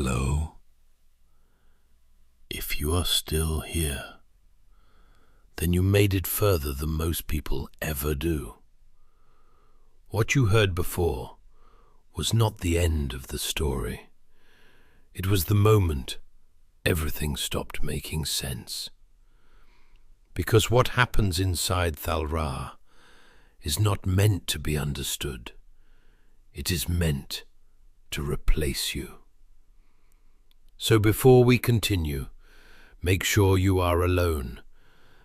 Hello? If you are still here, then you made it further than most people ever do. What you heard before was not the end of the story. It was the moment everything stopped making sense. Because what happens inside Thailrhaa is not meant to be understood. It is meant to replace you. So before we continue, make sure you are alone.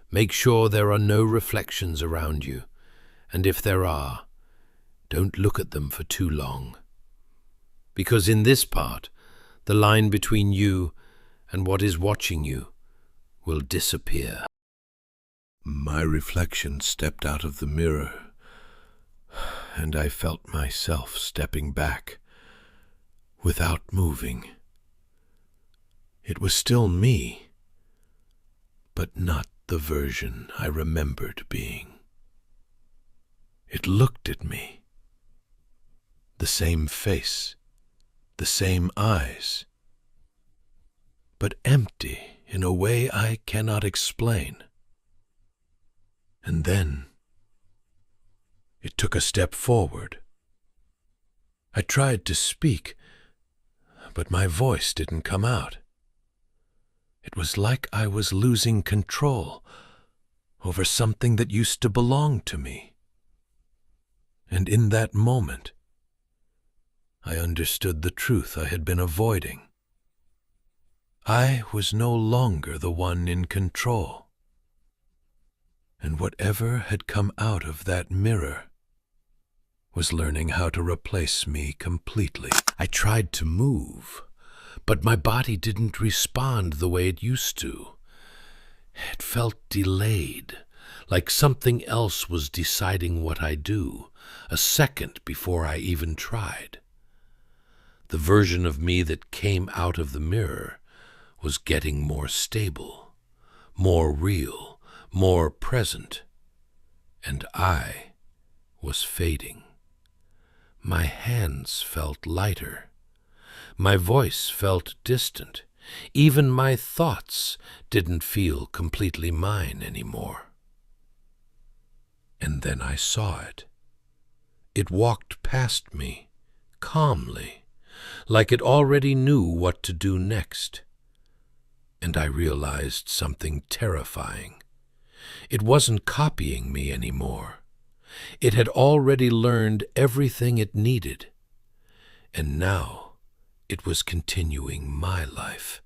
Make sure there are no reflections around you, and if there are, don't look at them for too long. Because in this part, the line between you and what is watching you will disappear. My reflection stepped out of the mirror, and I felt myself stepping back without moving. It was still me, but not the version I remembered being. It looked at me. The same face, the same eyes, but empty in a way I cannot explain. And then it took a step forward. I tried to speak, but my voice didn't come out. It was like I was losing control over something that used to belong to me. And in that moment, I understood the truth I had been avoiding. I was no longer the one in control. And whatever had come out of that mirror was learning how to replace me completely. I tried to move, but my body didn't respond the way it used to. It felt delayed, like something else was deciding what I do, a second before I even tried. The version of me that came out of the mirror was getting more stable, more real, more present, and I was fading. My hands felt lighter. My voice felt distant. Even my thoughts didn't feel completely mine anymore. And then I saw it. It walked past me, calmly, like it already knew what to do next. And I realized something terrifying. It wasn't copying me anymore. It had already learned everything it needed, and now it was continuing my life.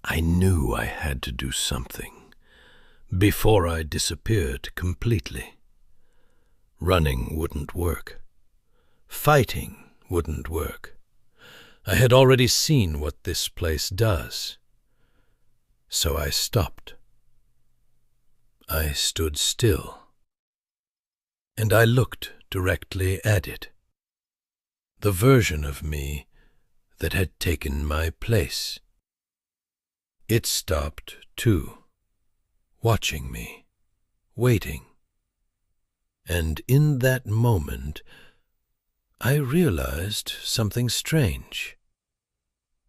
I knew I had to do something before I disappeared completely. Running wouldn't work. Fighting wouldn't work. I had already seen what this place does. So I stopped. I stood still, and I looked directly at it. The version of me that had taken my place. It stopped, too, watching me, waiting. And in that moment, I realized something strange.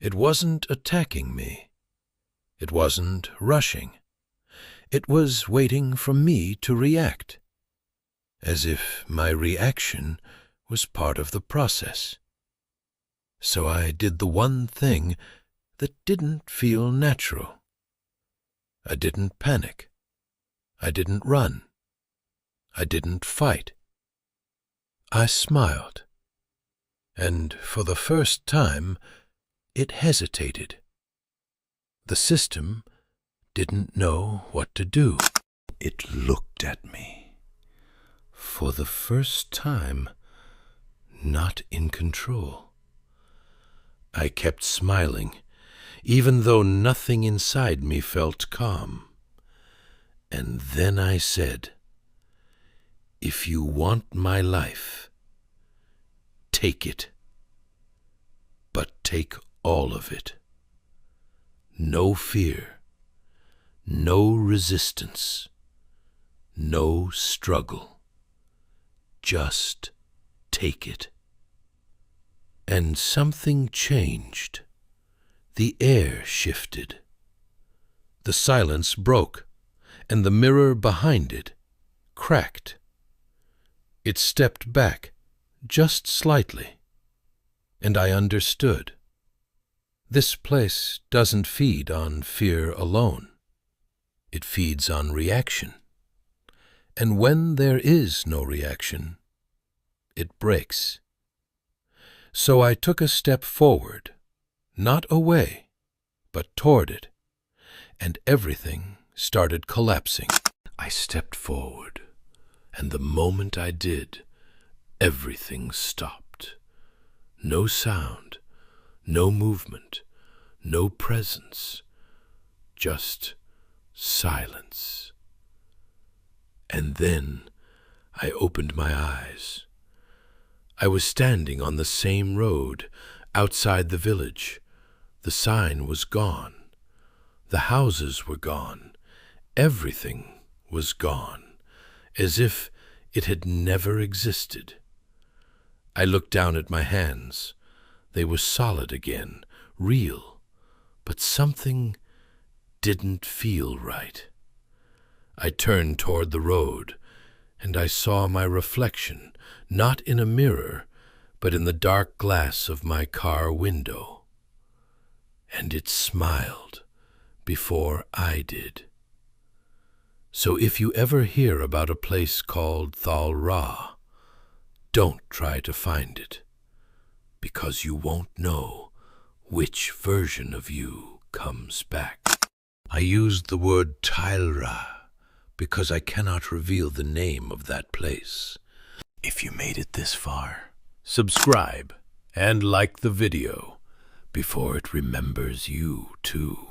It wasn't attacking me. It wasn't rushing. It was waiting for me to react, as if my reaction was part of the process. So I did the one thing that didn't feel natural. I didn't panic. I didn't run. I didn't fight. I smiled, and for the first time, it hesitated. The system didn't know what to do. It looked at me. For the first time, not in control. I kept smiling, even though nothing inside me felt calm. And then I said, "If you want my life, take it. But take all of it. No fear. No resistance, no struggle. Just take it." And something changed. The air shifted. The silence broke, and the mirror behind it cracked. It stepped back just slightly, and I understood. This place doesn't feed on fear alone. It feeds on reaction. And when there is no reaction, it breaks. So I took a step forward, not away, but toward it, and everything started collapsing. I stepped forward, and the moment I did, everything stopped. No sound, no movement, no presence, just silence. And then I opened my eyes. I was standing on the same road, outside the village. The sign was gone. The houses were gone. Everything was gone, as if it had never existed. I looked down at my hands. They were solid again, real, but something didn't feel right. I turned toward the road, and I saw my reflection, not in a mirror, but in the dark glass of my car window. And it smiled before I did. So if you ever hear about a place called Thailrhaa, don't try to find it, because you won't know which version of you comes back. I used the word Thailrhaa because I cannot reveal the name of that place. If you made it this far, subscribe and like the video before it remembers you too.